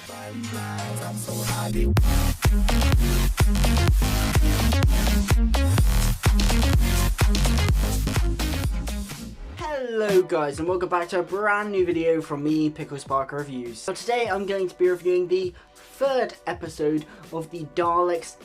Hello guys, and welcome back to a brand new video from me, Pickle Sparker Reviews. So today I'm going to be reviewing the third episode of the Daleks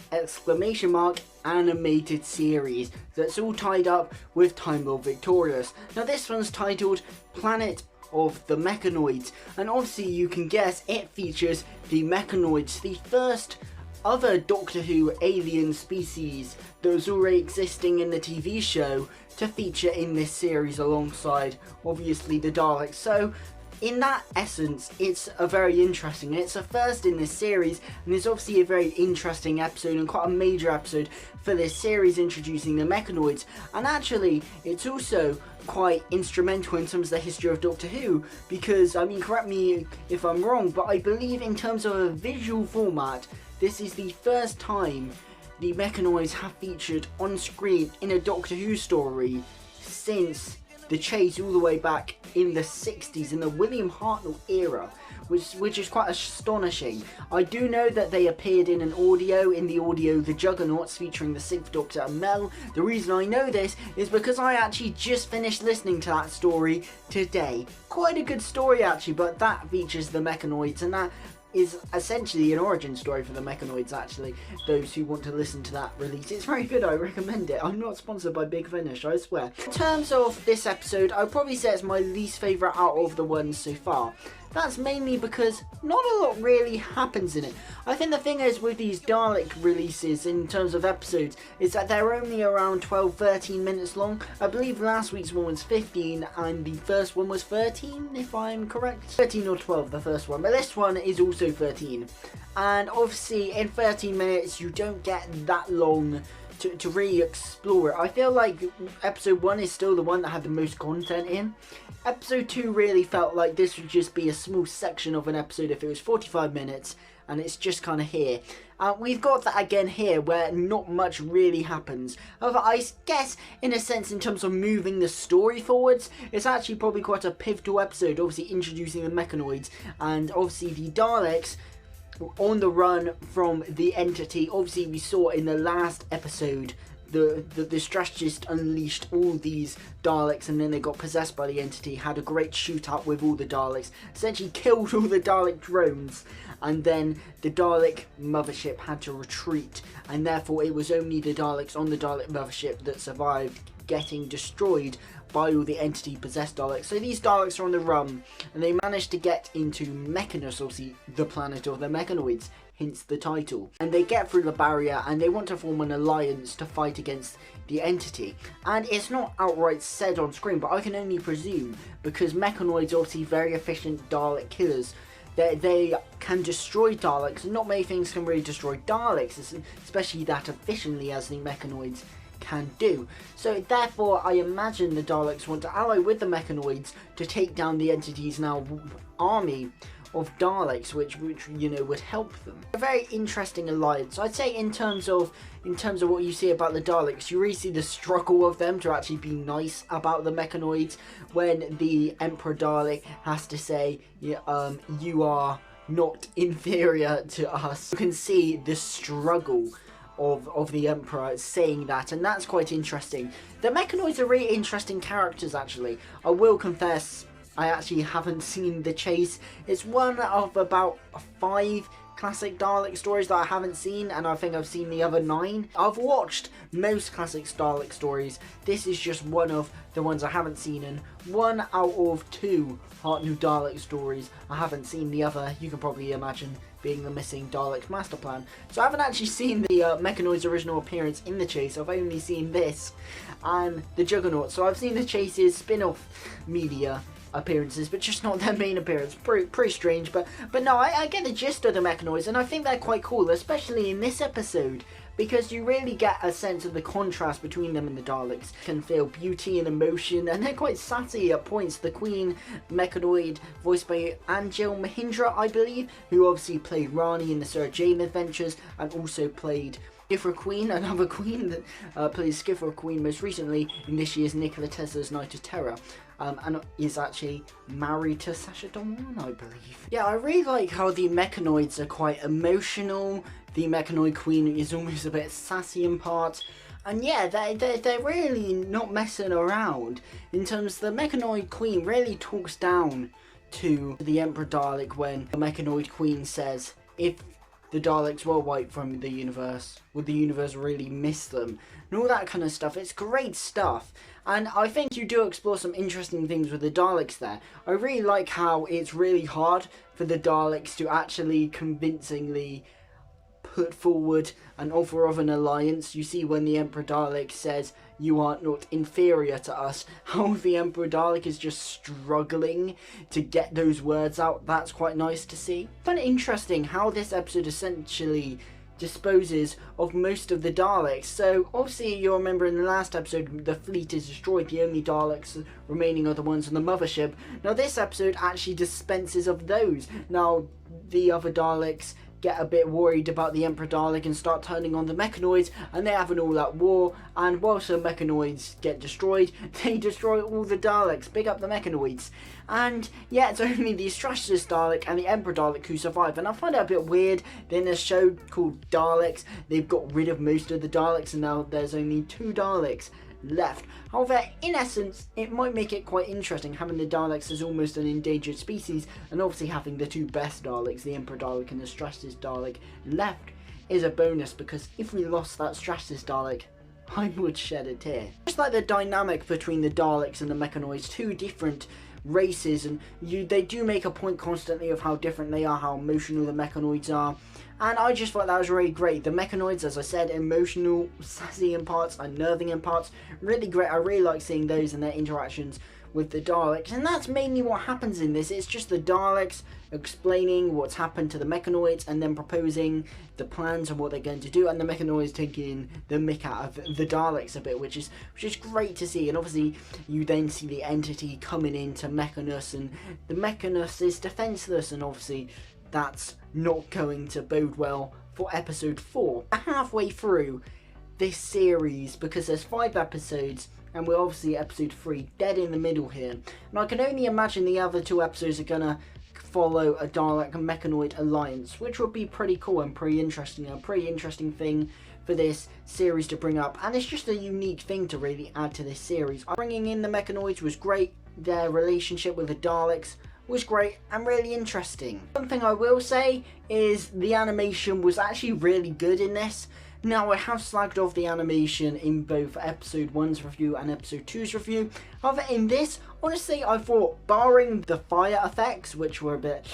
animated series that's all tied up with Time Lord Victorious. Now this one's titled Planet of the Mechanoids, and obviously you can guess it features the Mechanoids, the first other Doctor Who alien species that was already existing in the TV show, to feature in this series alongside obviously the Daleks. So in that essence it's a very interesting, it's a first in this series, and it's obviously a very interesting episode and quite a major episode for this series, introducing the Mechanoids. And actually it's also quite instrumental in terms of the history of Doctor Who, because I mean, correct me if I'm wrong, but I believe in terms of a visual format this is the first time the Mechanoids have featured on screen in a Doctor Who story since the chase all the way back in the 60s, in the William Hartnell era, which is quite astonishing. I do know that they appeared in the audio The Juggernauts, featuring the 6th Doctor and Mel. The reason I know this is because I actually just finished listening to that story today. Quite a good story actually, but that features the Mechanoids, and that is essentially an origin story for the Mechanoids actually. Those who want to listen to that release, it's very good, I recommend it. I'm not sponsored by Big Finish, I swear. In terms of this episode, I'd probably say it's my least favourite out of the ones so far. That's mainly because not a lot really happens in it. I think the thing is with these Dalek releases in terms of episodes is that they're only around 12-13 minutes long. I believe last week's one was 15 and the first one was 13, if I'm correct. 13 or 12, the first one, but this one is also 13. And obviously in 13 minutes you don't get that long to really explore it. I feel like episode 1 is still the one that had the most content in. Episode 2 really felt like this would just be a small section of an episode if it was 45 minutes, and it's just kind of here. We've got that again here, where not much really happens. However, I guess in a sense, in terms of moving the story forwards, it's actually probably quite a pivotal episode, obviously introducing the Mechanoids, and obviously the Daleks on the run from the entity. Obviously we saw in the last episode the strategist unleashed all these Daleks, and then they got possessed by the entity, had a great shootout with all the Daleks, essentially killed all the Dalek drones, and then the Dalek mothership had to retreat, and therefore it was only the Daleks on the Dalek mothership that survived getting destroyed by all the entity possessed Daleks. So these Daleks are on the run, and they managed to get into Mechanus, obviously the planet of the Mechanoids, hence the title. And they get through the barrier and they want to form an alliance to fight against the entity. And it's not outright said on screen, but I can only presume, because Mechanoids are obviously very efficient Dalek killers. They can destroy Daleks, and not many things can really destroy Daleks, especially that efficiently as the Mechanoids can do. So therefore I imagine the Daleks want to ally with the Mechanoids to take down the entity's now army of Daleks, which you know would help them. A very interesting alliance. I'd say in terms of what you see about the Daleks, you really see the struggle of them to actually be nice about the Mechanoids, when the Emperor Dalek has to say, you are not inferior to us. You can see the struggle of the Emperor saying that, and that's quite interesting. The Mechanoids are really interesting characters actually. I will confess, I actually haven't seen The Chase. It's one of about 5 classic Dalek stories that I haven't seen, and I think I've seen the other 9. I've watched most classic Dalek stories. This is just one of the ones I haven't seen, and 1 out of 2 Hartnell Dalek stories I haven't seen. The other, you can probably imagine, being the missing Daleks master plan. So I haven't actually seen the Mechanoids' original appearance in The Chase. I've only seen this and the Juggernaut. So I've seen The Chase's spin-off media appearances, but just not their main appearance. Pretty strange, but no, I get the gist of the Mechanoids, and I think they're quite cool, especially in this episode, because you really get a sense of the contrast between them and the Daleks. You can feel beauty and emotion, and they're quite sassy at points. The Queen Mechanoid, voiced by Angel Mahindra, I believe, who obviously played Rani in the Sarah Jane Adventures, and also played Skiffer Queen, another queen that plays Skiffer Queen most recently in this year's Nikola Tesla's Night of Terror. And is actually married to Sacha Baron, I believe. Yeah, I really like how the Mechanoids are quite emotional. The Mechanoid Queen is almost a bit sassy in parts. And yeah, they're really not messing around. In terms, the Mechanoid Queen really talks down to the Emperor Dalek when the Mechanoid Queen says, if the Daleks were wiped from the universe, would the universe really miss them? And all that kind of stuff. It's great stuff. And I think you do explore some interesting things with the Daleks there. I really like how it's really hard for the Daleks to actually convincingly put forward an offer of an alliance. You see when the Emperor Dalek says, you are not inferior to us, how the Emperor Dalek is just struggling to get those words out. That's quite nice to see. I find it interesting how this episode essentially disposes of most of the Daleks. So obviously you'll remember in the last episode the fleet is destroyed, the only Daleks remaining are the ones on the mothership. Now this episode actually dispenses of those. Now the other Daleks get a bit worried about the Emperor Dalek and start turning on the Mechanoids, and they have an all-out war, and whilst the Mechanoids get destroyed, they destroy all the Daleks. Big up the Mechanoids. And yeah, it's only the Strategist Dalek and the Emperor Dalek who survive, and I find it a bit weird. Then a show called Daleks, they've got rid of most of the Daleks, and now there's only 2 Daleks left. However, in essence, it might make it quite interesting having the Daleks as almost an endangered species, and obviously having the 2 best Daleks, the Emperor Dalek and the Strategist Dalek, left is a bonus, because if we lost that Strategist Dalek, I would shed a tear. Just like the dynamic between the Daleks and the Mechanoids, 2 different races, and they do make a point constantly of how different they are, how emotional the Mechanoids are. And I just thought that was really great. The Mechanoids, as I said, emotional, sassy in parts, unnerving in parts. Really great. I really like seeing those and their interactions with the Daleks. And that's mainly what happens in this. It's just the Daleks explaining what's happened to the Mechanoids and then proposing the plans and what they're going to do. And the Mechanoids taking the mick out of the Daleks a bit, which is great to see. And obviously, you then see the entity coming into Mechanus, and the Mechanus is defenseless, and obviously that's not going to bode well for episode 4. Halfway through this series, because there's 5 episodes, and we're obviously episode 3, dead in the middle here. And I can only imagine the other 2 episodes are gonna follow a Dalek and Mechanoid alliance, which would be pretty cool and pretty interesting. A pretty interesting thing for this series to bring up, and it's just a unique thing to really add to this series. Bringing in the Mechanoids was great. Their relationship with the Daleks was great and really interesting. One thing I will say is the animation was actually really good in this. Now, I have slagged off the animation in both episode 1's review and episode 2's review. However, in this, honestly, I thought, barring the fire effects, which were a bit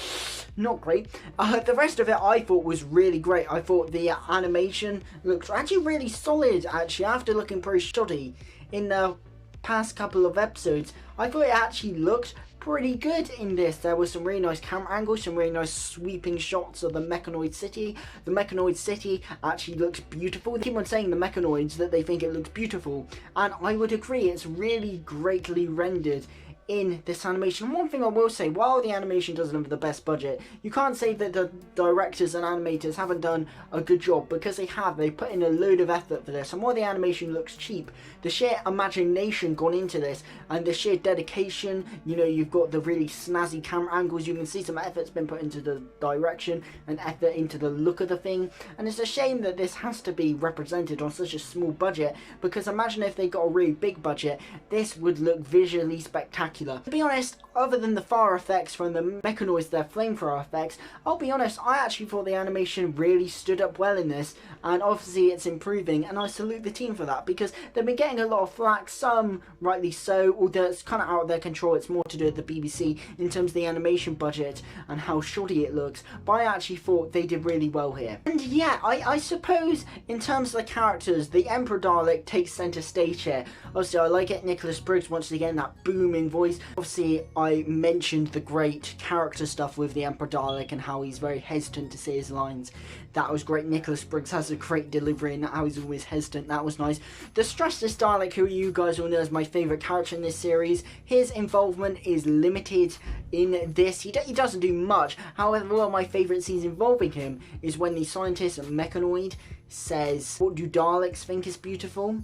not great, the rest of it I thought was really great. I thought the animation looked actually really solid, actually, after looking pretty shoddy in the past couple of episodes. I thought it actually looked pretty good in this. There was some really nice camera angles, some really nice sweeping shots of the Mechanoid city. The Mechanoid city actually looks beautiful. They keep on saying, the Mechanoids, that they think it looks beautiful, and I would agree, it's really greatly rendered in this animation. One thing I will say, while the animation doesn't have the best budget, you can't say that the directors and animators haven't done a good job, because they have. They put in a load of effort for this, and while the animation looks cheap, the sheer imagination gone into this and the sheer dedication, you know, you've got the really snazzy camera angles, you can see some effort's been put into the direction and effort into the look of the thing, and it's a shame that this has to be represented on such a small budget, because imagine if they got a really big budget, this would look visually spectacular. To be honest, other than the fire effects from the Mechanoids, their flamethrower effects, I'll be honest, I actually thought the animation really stood up well in this, and obviously it's improving, and I salute the team for that, because they've been getting a lot of flack, some rightly so, although it's kind of out of their control. It's more to do with the BBC in terms of the animation budget and how shoddy it looks, but I actually thought they did really well here. And yeah, I suppose in terms of the characters, the Emperor Dalek takes centre stage here. Obviously, I like it, Nicholas Briggs once again, that booming voice voice. Obviously, I mentioned the great character stuff with the Emperor Dalek and how he's very hesitant to say his lines. That was great. Nicholas Briggs has a great delivery and how he's always hesitant. That was nice. The Stressless Dalek, who you guys all know is my favourite character in this series, his involvement is limited in this. He doesn't do much. However, one of my favourite scenes involving him is when the scientist Mechanoid says, "What do Daleks think is beautiful?"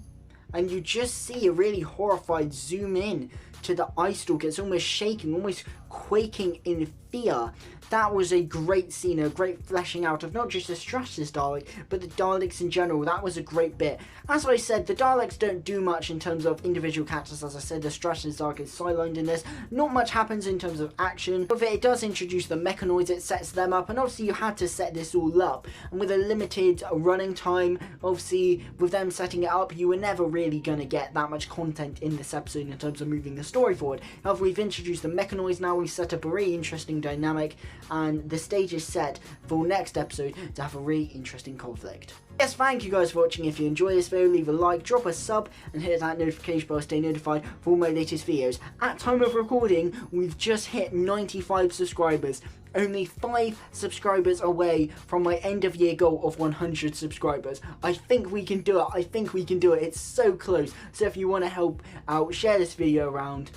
And you just see a really horrified zoom in to the eye stalk. It's almost shaking, almost quaking in fear. That was a great scene, a great fleshing out of not just the Stressless Dalek, but the Daleks in general. That was a great bit. As I said, the Daleks don't do much in terms of individual characters. As I said, the Stressless Dalek is sidelined in this. Not much happens in terms of action. But it does introduce the Mechanoids, it sets them up, and obviously you had to set this all up. And with a limited running time, obviously with them setting it up, you were never really going to get that much content in this episode in terms of moving the story forward. However, we've introduced the Mechanoids now, we've set up a really interesting dynamic, and the stage is set for next episode to have a really interesting conflict. Yes, thank you guys for watching. If you enjoy this video, leave a like, drop a sub, and hit that notification bell to stay notified for all my latest videos. At time of recording, we've just hit 95 subscribers. Only 5 subscribers away from my end of year goal of 100 subscribers. I think we can do it. I think we can do it. It's so close. So if you want to help out, share this video around.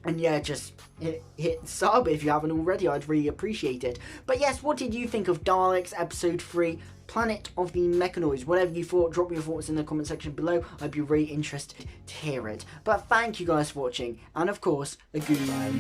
And yeah, just hit sub if you haven't already. I'd really appreciate it. But yes, what did you think of Daleks Episode 3, Planet of the Mechanoids? Whatever you thought, drop your thoughts in the comment section below. I'd be really interested to hear it. But thank you guys for watching. And of course, a goodbye.